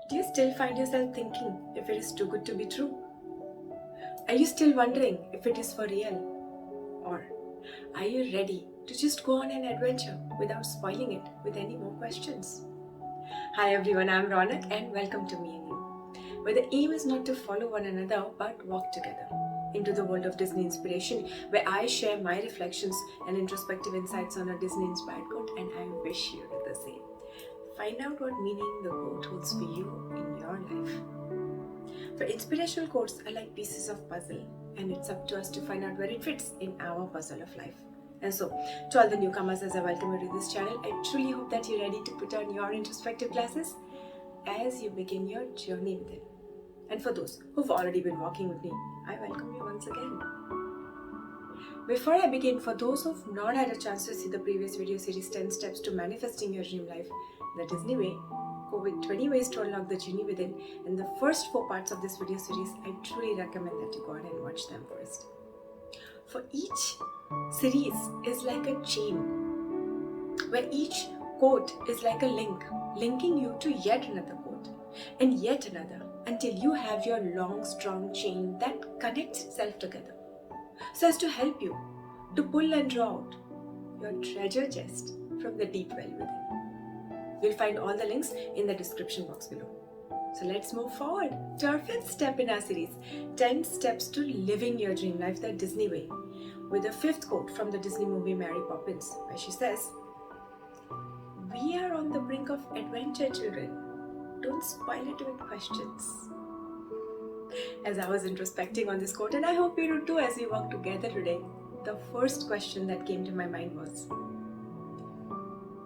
Do you still find yourself thinking if it is too good to be true? Are you still wondering if it is for real? Or are you ready to just go on an adventure without spoiling it with any more questions? Hi everyone, I'm Ronak and welcome to Me and You, where the aim is not to follow one another but walk together into the world of Disney inspiration, where I share my reflections and introspective insights on a Disney inspired quote, and I wish you did the same. Find out what meaning the quote holds for you in your life. For inspirational quotes are like pieces of puzzle, and it's up to us to find out where it fits in our puzzle of life. And so, to all the newcomers, as I welcome you to this channel, I truly hope that you're ready to put on your introspective glasses as you begin your journey within. And for those who've already been walking with me, I welcome you once again. Before I begin, for those who've not had a chance to see the previous video series 10 Steps to Manifesting Your Dream Life, the Disney Way, go with 20 ways to unlock the genie within, and the first 4 parts of this video series, I truly recommend that you go ahead and watch them first. For each series is like a chain, where each quote is like a link, linking you to yet another quote, and yet another, until you have your long, strong chain that connects itself together, so as to help you to pull and draw out your treasure chest from the deep well within. You'll find all the links in the description box below. So let's move forward to our 5th step in our series, 10 Steps to Living Your Dream Life the Disney Way, with the 5th quote from the Disney movie Mary Poppins, where she says, "We are on the brink of adventure, children. Don't spoil it with questions." As I was introspecting on this quote, and I hope you do too as we walk together today, the first question that came to my mind was,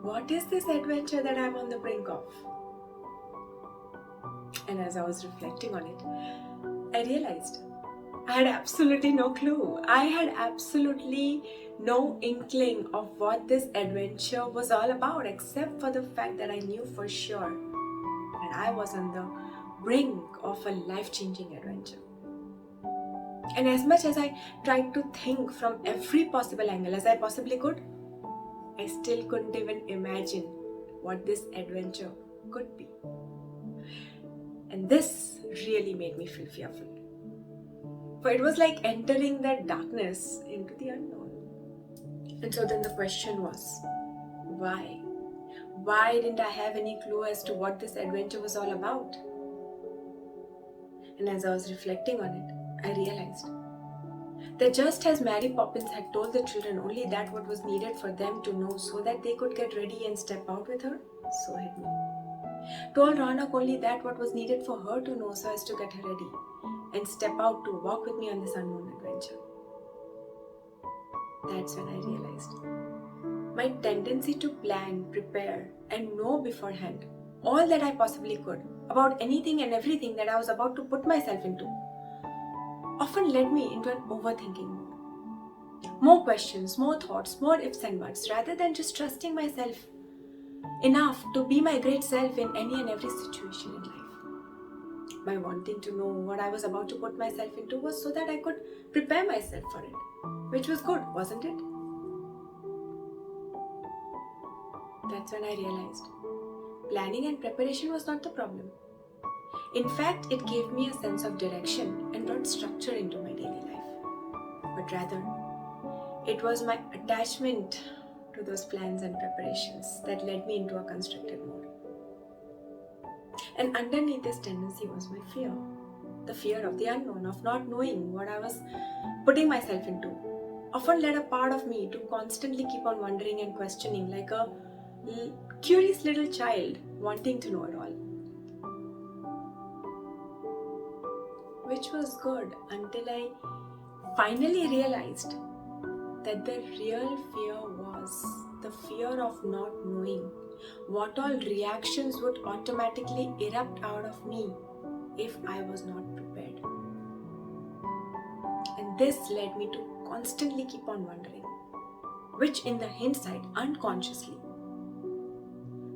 what is this adventure that I'm on the brink of? And as I was reflecting on it, I realized I had absolutely no clue. I had absolutely no inkling of what this adventure was all about, except for the fact that I knew for sure that I was on the brink of a life-changing adventure. And as much as I tried to think from every possible angle as I possibly could, I still couldn't even imagine what this adventure could be. And this really made me feel fearful. For it was like entering that darkness into the unknown. And so then the question was, why? Why didn't I have any clue as to what this adventure was all about? And as I was reflecting on it, I realized that just as Mary Poppins had told the children only that what was needed for them to know so that they could get ready and step out with her, so had me. Told Ronak only that what was needed for her to know so as to get her ready and step out to walk with me on this unknown adventure. That's when I realized my tendency to plan, prepare, and know beforehand all that I possibly could about anything and everything that I was about to put myself into often led me into an overthinking mode. More questions, more thoughts, more ifs and buts, rather than just trusting myself enough to be my great self in any and every situation in life. My wanting to know what I was about to put myself into was so that I could prepare myself for it, which was good, wasn't it? That's when I realized planning and preparation was not the problem. In fact, it gave me a sense of direction and brought structure into my daily life. But rather, it was my attachment to those plans and preparations that led me into a constricted mode. And underneath this tendency was my fear. The fear of the unknown, of not knowing what I was putting myself into, often led a part of me to constantly keep on wondering and questioning like a curious little child wanting to know it all. Which was good until I finally realized that the real fear was the fear of not knowing what all reactions would automatically erupt out of me if I was not prepared. And this led me to constantly keep on wondering, which in the hindsight unconsciously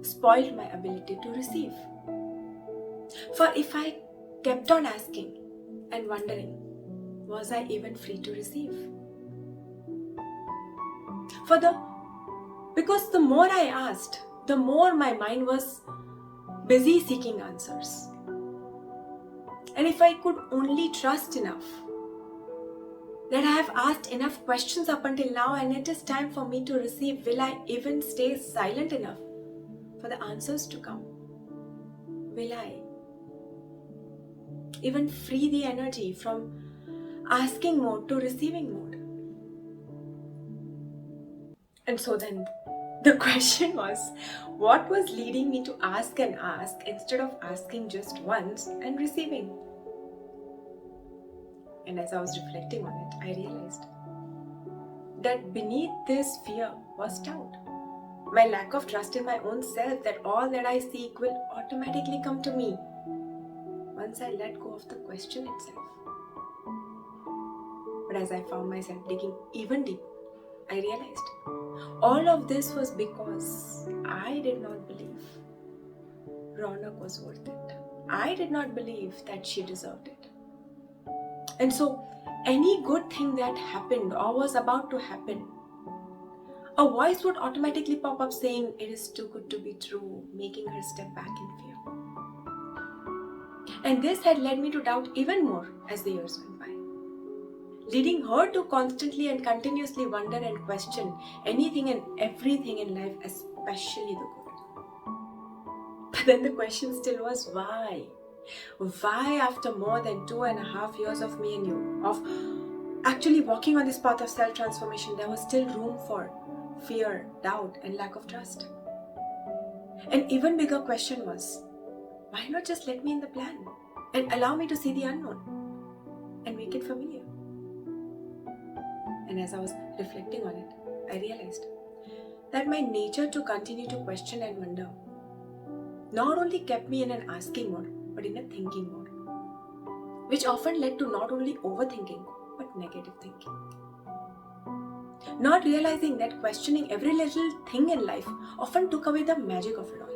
spoiled my ability to receive. For if I kept on asking and wondering, was I even free to receive? Because the more I asked, the more my mind was busy seeking answers. And if I could only trust enough, that I have asked enough questions up until now and it is time for me to receive, will I even stay silent enough for the answers to come? Will I even free the energy from asking mode to receiving mode? And so then the question was, what was leading me to ask and ask instead of asking just once and receiving? And as I was reflecting on it, I realized that beneath this fear was doubt. My lack of trust in my own self that all that I seek will automatically come to me once I let go of the question itself. But as I found myself digging even deeper, I realized all of this was because I did not believe Ronak was worth it. I did not believe that she deserved it. And so, any good thing that happened or was about to happen, a voice would automatically pop up saying it is too good to be true, making her step back in fear. And this had led me to doubt even more as the years went by, leading her to constantly and continuously wonder and question anything and everything in life, especially the good. But then the question still was, why? Why, after more than 2.5 years of me and you, of actually walking on this path of self-transformation, there was still room for fear, doubt, and lack of trust? An even bigger question was, why not just let me in the plan and allow me to see the unknown and make it familiar? And as I was reflecting on it, I realized that my nature to continue to question and wonder not only kept me in an asking mode, but in a thinking mode, which often led to not only overthinking, but negative thinking. Not realizing that questioning every little thing in life often took away the magic of it all.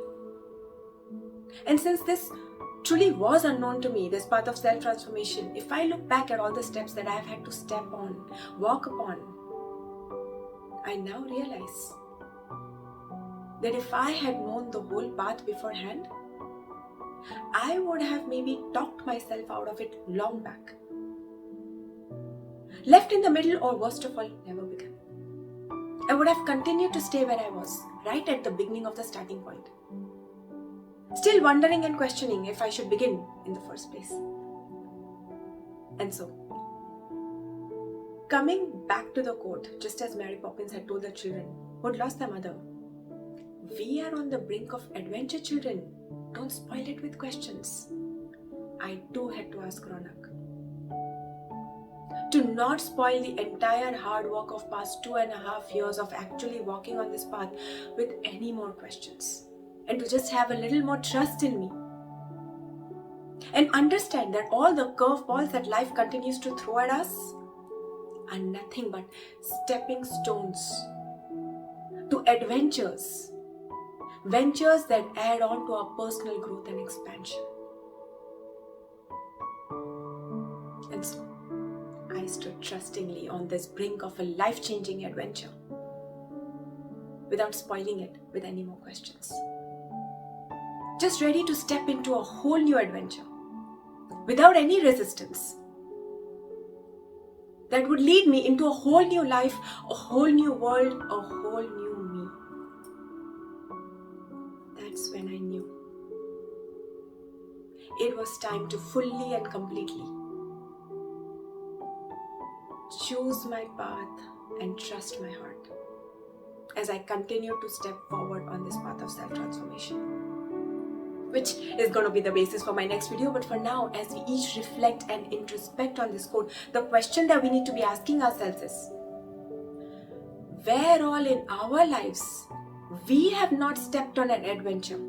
And since this truly was unknown to me, this path of self-transformation, if I look back at all the steps that I have had to step on, walk upon, I now realize that if I had known the whole path beforehand, I would have maybe talked myself out of it long back. Left in the middle, or worst of all, never begun. I would have continued to stay where I was, right at the beginning of the starting point. Still wondering and questioning if I should begin in the first place. And so, coming back to the quote, just as Mary Poppins had told the children who had lost their mother, we are on the brink of adventure, children. Don't spoil it with questions. I too had to ask Ronak to not spoil the entire hard work of past 2.5 years of actually walking on this path with any more questions, and to just have a little more trust in me and understand that all the curveballs that life continues to throw at us are nothing but stepping stones to adventures, ventures that add on to our personal growth and expansion. And so, I stood trustingly on this brink of a life-changing adventure without spoiling it with any more questions. Just ready to step into a whole new adventure without any resistance that would lead me into a whole new life, a whole new world, a whole new me. That's when I knew it was time to fully and completely choose my path and trust my heart as I continue to step forward on this path of self-transformation, which is going to be the basis for my next video. But for now, as we each reflect and introspect on this quote, the question that we need to be asking ourselves is, where all in our lives we have not stepped on an adventure,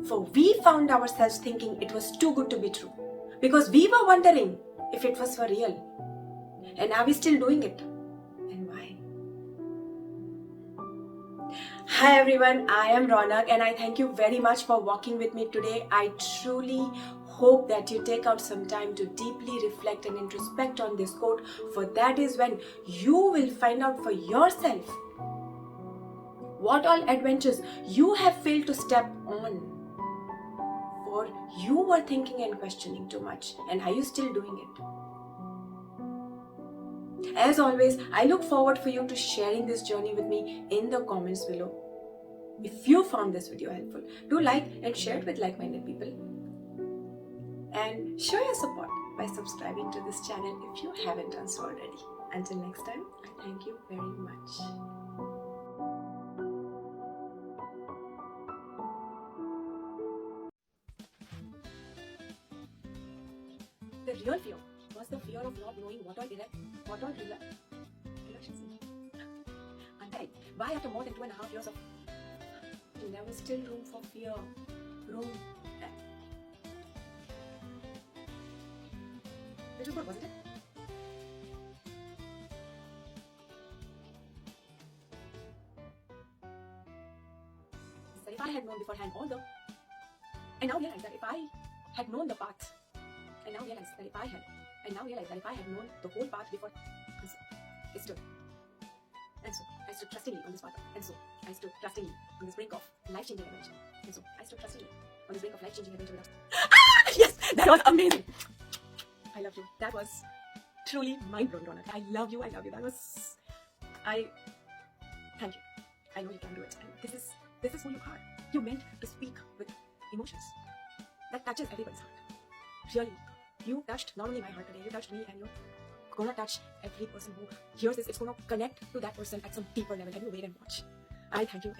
for we found ourselves thinking it was too good to be true, because we were wondering if it was for real. And are we still doing it? And why? Hi everyone, I am Ronak and I thank you very much for walking with me today. I truly hope that you take out some time to deeply reflect and introspect on this quote, for that is when you will find out for yourself what all adventures you have failed to step on or you were thinking and questioning too much, and are you still doing it? As always, I look forward for you to sharing this journey with me in the comments below. If you found this video helpful, do like and share it with like-minded people. And show your support by subscribing to this channel if you haven't done so already. Until next time, I thank you very much. The real fear was the fear of not knowing what all why after more than 2.5 years of there was still room for fear. Which was good, wasn't it? That if I had known beforehand all the, I now realize that if I had known the path, I now realize that if I had known the whole path before, and so I stood trustingly on this path, and so I stood trustingly on this brink of life-changing adventure, and so I stood trustingly on this brink of life-changing adventure without. Yes, that was amazing. I love you. That was truly mind-blowing, Ronak. I love you. That was. Thank you. I know you can do it, and this is who you are. You're meant to speak with emotions that touches everybody's heart. Really, you touched not only my heart today, you touched me, and you're gonna touch every person who hears this. It's gonna connect to that person at some deeper level. Can you wait and watch? I thank you.